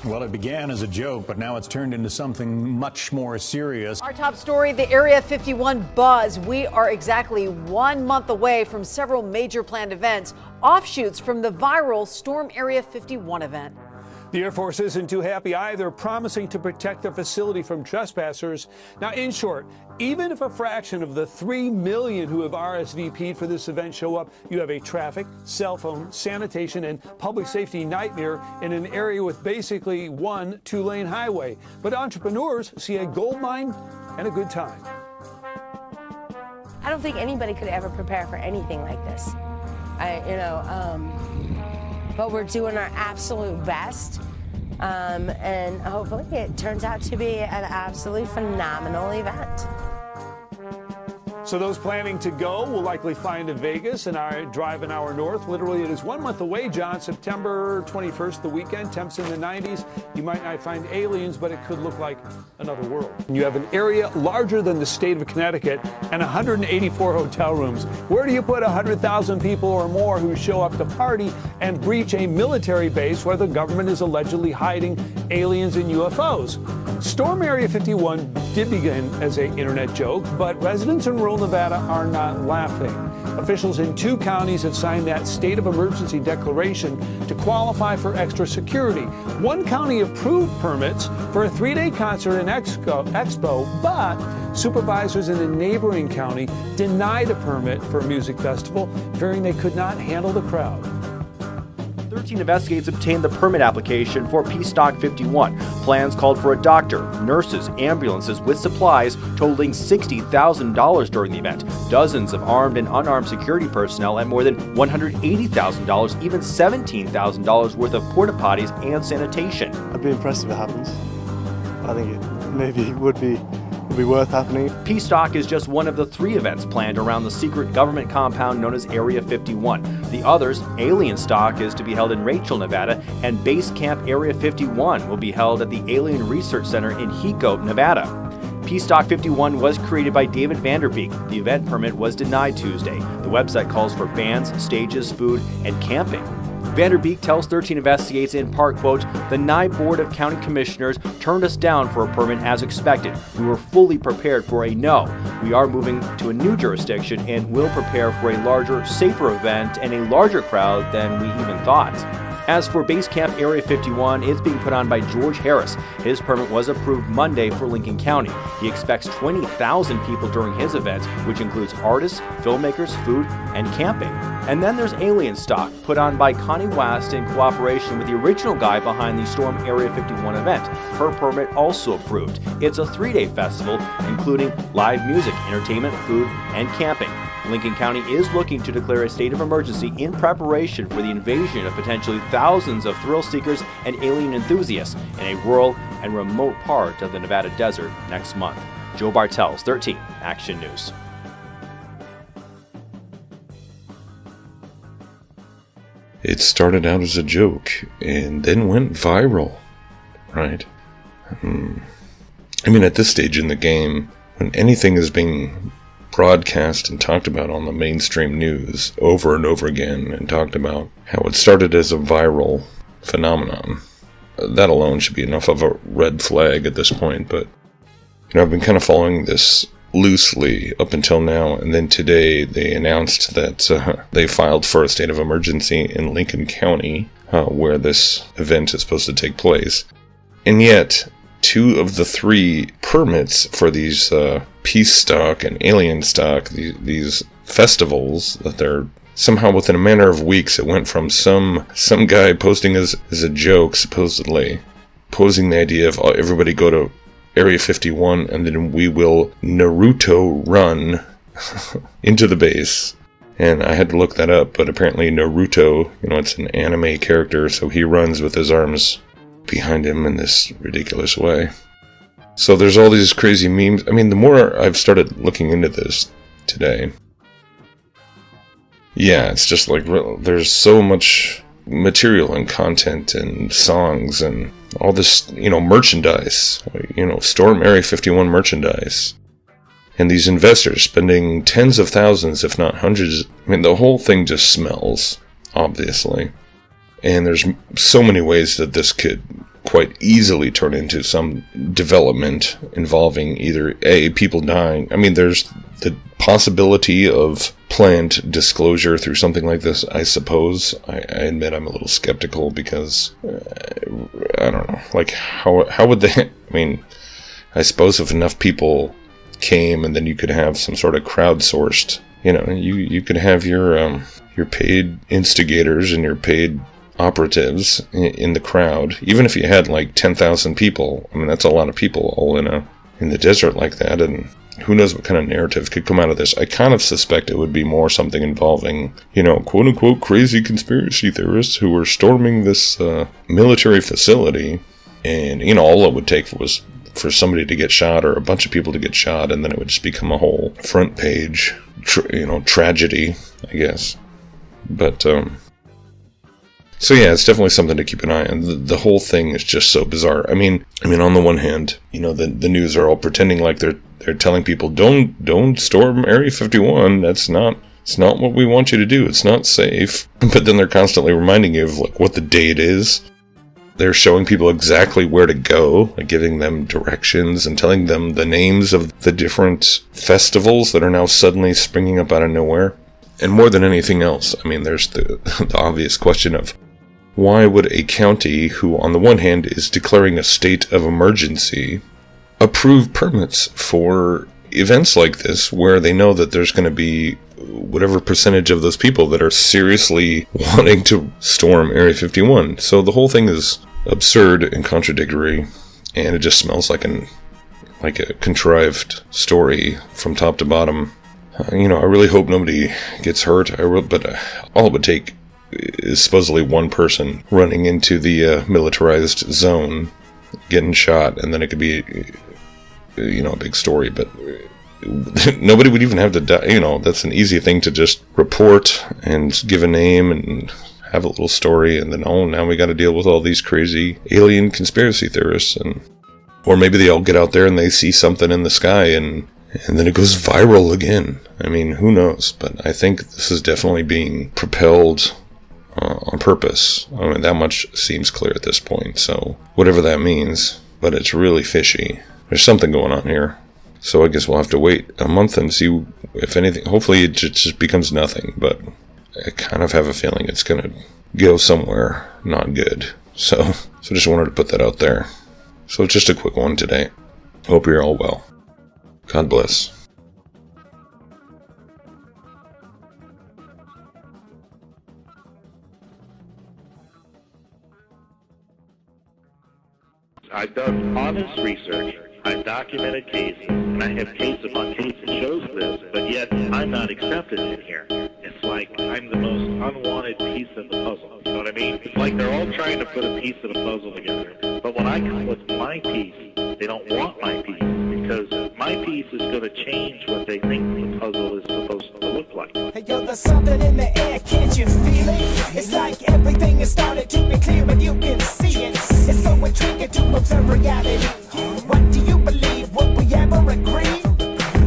Well, it began as a joke, but now it's turned into something much more serious. Our top story, the Area 51 buzz. We are exactly 1 month away from several major planned events, offshoots from the viral Storm Area 51 event. The Air Force isn't too happy either, promising to protect the facility from trespassers. Now, in short, even if a fraction of the 3 million who have RSVP'd for this event show up, you have a traffic, cell phone, sanitation, and public safety nightmare in an area with basically one 2-lane highway. But entrepreneurs see a gold mine and a good time. I don't think anybody could ever prepare for anything like this. But we're doing our absolute best, and hopefully it turns out to be an absolutely phenomenal event. So those planning to go will likely fly into Vegas and drive an hour north. Literally, it is 1 month away, John. September 21st, the weekend, temps in the 90s. You might not find aliens, but it could look like another world. And you have an area larger than the state of Connecticut and 184 hotel rooms. Where do you put 100,000 people or more who show up to party and breach a military base where the government is allegedly hiding aliens and UFOs? Storm Area 51 did begin as an internet joke, but residents in rural Nevada are not laughing. Officials in 2 counties have signed that state of emergency declaration to qualify for extra security. 1 county approved permits for a 3-day concert and expo, but supervisors in a neighboring county denied a permit for a music festival, fearing they could not handle the crowd. 13 Investigates obtained the permit application for Peace Stock 51. Plans called for a doctor, nurses, ambulances with supplies totaling $60,000 during the event, dozens of armed and unarmed security personnel, and more than $180,000, even $17,000 worth of porta potties and sanitation. I'd be impressed if it happens. I think it maybe would be worth happening. Peace Stock is just one of the 3 events planned around the secret government compound known as Area 51. The others, Alien Stock, is to be held in Rachel, Nevada, and Base Camp Area 51 will be held at the Alien Research Center in Hickory, Nevada. Peace Stock 51 was created by David Vanderbeek. The event permit was denied Tuesday. The website calls for bands, stages, food, and camping. Vanderbeek tells 13 Investigates in part, quote, "The Nye Board of County Commissioners turned us down for a permit as expected. We were fully prepared for a no. We are moving to a new jurisdiction and will prepare for a larger, safer event and a larger crowd than we even thought." As for Base Camp Area 51, it's being put on by George Harris. His permit was approved Monday for Lincoln County. He expects 20,000 people during his event, which includes artists, filmmakers, food, and camping. And then there's Alien Stock, put on by Connie West in cooperation with the original guy behind the Storm Area 51 event. Her permit also approved. It's a 3-day festival, including live music, entertainment, food, and camping. Lincoln County is looking to declare a state of emergency in preparation for the invasion of potentially thousands of thrill seekers and alien enthusiasts in a rural and remote part of the Nevada desert next month. Joe Bartels, 13 Action News. It started out as a joke and then went viral, right? I mean, at this stage in the game, when anything is being broadcast and talked about on the mainstream news over and over again and talked about how it started as a viral phenomenon, that alone should be enough of a red flag at this point. But I've been kind of following this loosely up until now, and then today they announced that they filed for a state of emergency in Lincoln County where this event is supposed to take place. And yet 2 of the 3 permits for these Peace Stock and Alien Stock, these festivals, that they're somehow within a matter of weeks, it went from some guy posting as a joke, supposedly, posing the idea of everybody go to Area 51 and then we will Naruto run into the base. And I had to look that up, but apparently Naruto, it's an anime character, so he runs with his arms behind him in this ridiculous way. So there's all these crazy memes. I mean, the more I've started looking into this today, yeah, it's just like there's so much material and content and songs and all this, merchandise, Storm Area 51 merchandise. And these investors spending tens of thousands, if not hundreds. I mean, the whole thing just smells, obviously. And there's so many ways that this could quite easily turn into some development involving either people dying. I mean, there's the possibility of planned disclosure through something like this, I suppose. I admit I'm a little skeptical because I don't know, like how would they? I mean, I suppose if enough people came, and then you could have some sort of crowdsourced. You could have your paid instigators and your paid operatives in the crowd. Even if you had like 10,000 people, I mean, that's a lot of people all in the desert like that, and who knows what kind of narrative could come out of this. I kind of suspect it would be more something involving, quote-unquote crazy conspiracy theorists who were storming this military facility, and, all it would take was for somebody to get shot or a bunch of people to get shot, and then it would just become a whole front page, tragedy, I guess. But, so yeah, it's definitely something to keep an eye on. The whole thing is just so bizarre. I mean, on the one hand, the news are all pretending like they're telling people, don't storm Area 51. It's not what we want you to do. It's not safe. But then they're constantly reminding you of like what the date is. They're showing people exactly where to go, like giving them directions and telling them the names of the different festivals that are now suddenly springing up out of nowhere. And more than anything else, I mean, there's the obvious question of why would a county who, on the one hand, is declaring a state of emergency, approve permits for events like this where they know that there's going to be whatever percentage of those people that are seriously wanting to storm Area 51. So the whole thing is absurd and contradictory, and it just smells like a contrived story from top to bottom. I really hope nobody gets hurt. But all it would take is supposedly one person running into the militarized zone, getting shot, and then it could be, a big story. But nobody would even have to die. That's an easy thing to just report and give a name and have a little story, and then now we got to deal with all these crazy alien conspiracy theorists, or maybe they all get out there and they see something in the sky and then it goes viral again. I mean, who knows? But I think this is definitely being propelled on purpose. I mean, that much seems clear at this point. So whatever that means, but it's really fishy. There's something going on here. So I guess we'll have to wait a month and see if anything. Hopefully it just becomes nothing, but I kind of have a feeling it's going to go somewhere not good. So just wanted to put that out there. So just a quick one today. Hope you're all well. God bless. I've done honest research, I've documented cases, and I have case upon case that shows this, but yet I'm not accepted in here. It's like I'm the most unwanted piece of the puzzle. You know what I mean? It's like they're all trying to put a piece of the puzzle together. But when I come with my piece, they don't want my piece, because my piece is going to change what they think the puzzle is supposed to look like. Hey yo, there's something in the air, can't you feel it? It's like everything is starting to be clear and you can see it. It's so intriguing to observe reality. What do you believe? Will we ever agree?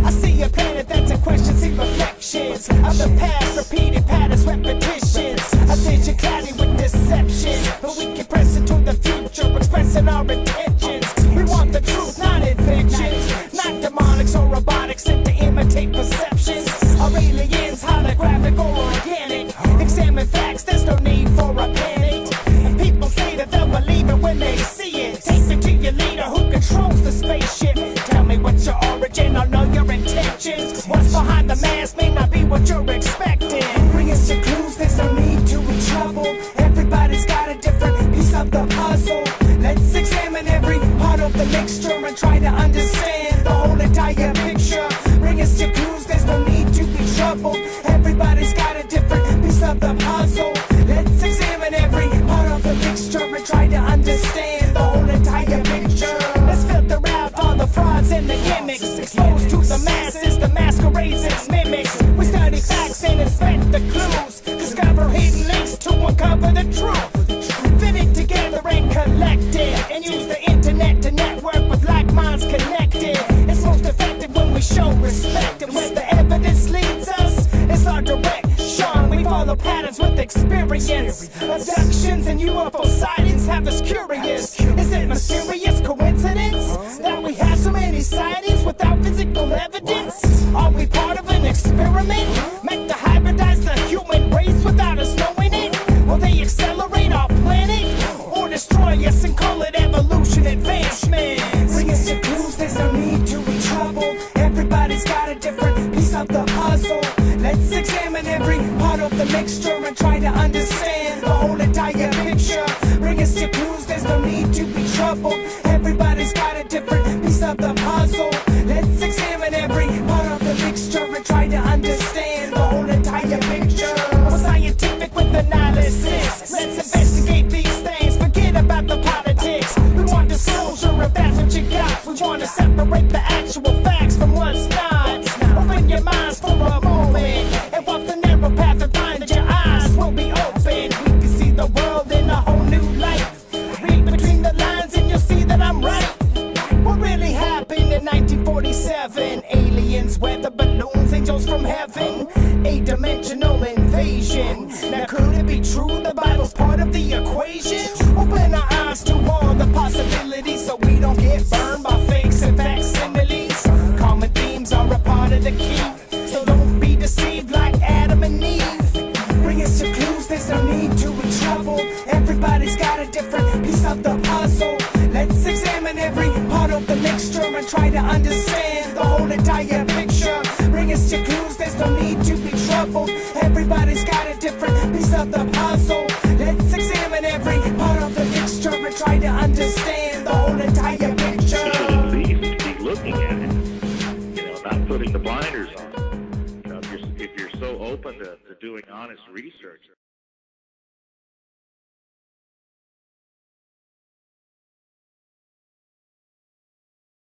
I see a planet that's in question, see reflections of the past, repeated patterns, repetitions. A vision cloudy with deception, but we can press into the future, expressing our intentions. We want the truth, not inventions, not demonics or robotics sent to imitate perceptions. Are aliens holographic or organic? Examine facts, there's no need for a panic. And people say that they'll believe it when they see it. Take me to your leader who controls the spaceship. Tell me what's your origin, I'll know your intentions. What's behind the mask may not be what you're expecting. Bring us your clues, there's no need to be troubled. Everybody's got a different piece of the puzzle. Let's examine every part of the mixture and try to understand the whole entire picture. Bring us your clues, there's no need to be troubled. Everybody's got a different piece of the puzzle. Let's examine every part of the mixture and try to understand the whole entire picture. Let's filter out all the frauds and the gimmicks. Exposed to the masses, the masquerades and mimics. We study facts and inspect the clues. Discover hidden links to uncover the truth. Fit it together and collect it. And use the internet to network with like minds connected. It's most effective when we show respect. And where the evidence leads us, it's our direction. We follow patterns with experience. Abductions and UFO sightings have us curious. Is experiment? Meant to hybridize the human race without us knowing it? Will they accelerate our planet? Or destroy us and call it evolution advancement? Bring us to clues, there's no need to be troubled. Everybody's got a different piece of the puzzle. Let's examine every part of the mixture and try to understand the whole entire picture. Bring us to clues, there's no need to be troubled. Everybody's got a different piece of the puzzle. Let's examine every part of the mixture and try to understand the whole entire picture. We're scientific with analysis. Let's investigate these things, forget about the politics. We want disclosure if that's what you got. We want to separate the actual facts from what's not. Open your minds for a moment and walk the narrow path and find that your eyes will be open. We can see the world in a whole new light. Read between the lines and you'll see that I'm right. What really happened in 1947? Aliens, weather balloons, angels from heaven, a dimensional invasion. Now could it be true the Bible's part of the equation? Open our eyes to all the possibilities so we don't get burned by fakes and facsimiles. Common themes are a part of the key, so don't be deceived like Adam and Eve. Bring us to clues, there's no need to be troubled. Everybody's got a different piece of the puzzle. Let's examine every part of the mixture and try to understand the whole entire picture. Bring us to clues, there's no need to be troubled. Everybody's got a different piece of the puzzle. Let's examine every part of the mixture and try to understand the whole entire picture. At least be looking at it, you know, not putting the blinders on. You know, if you're so open to doing honest research.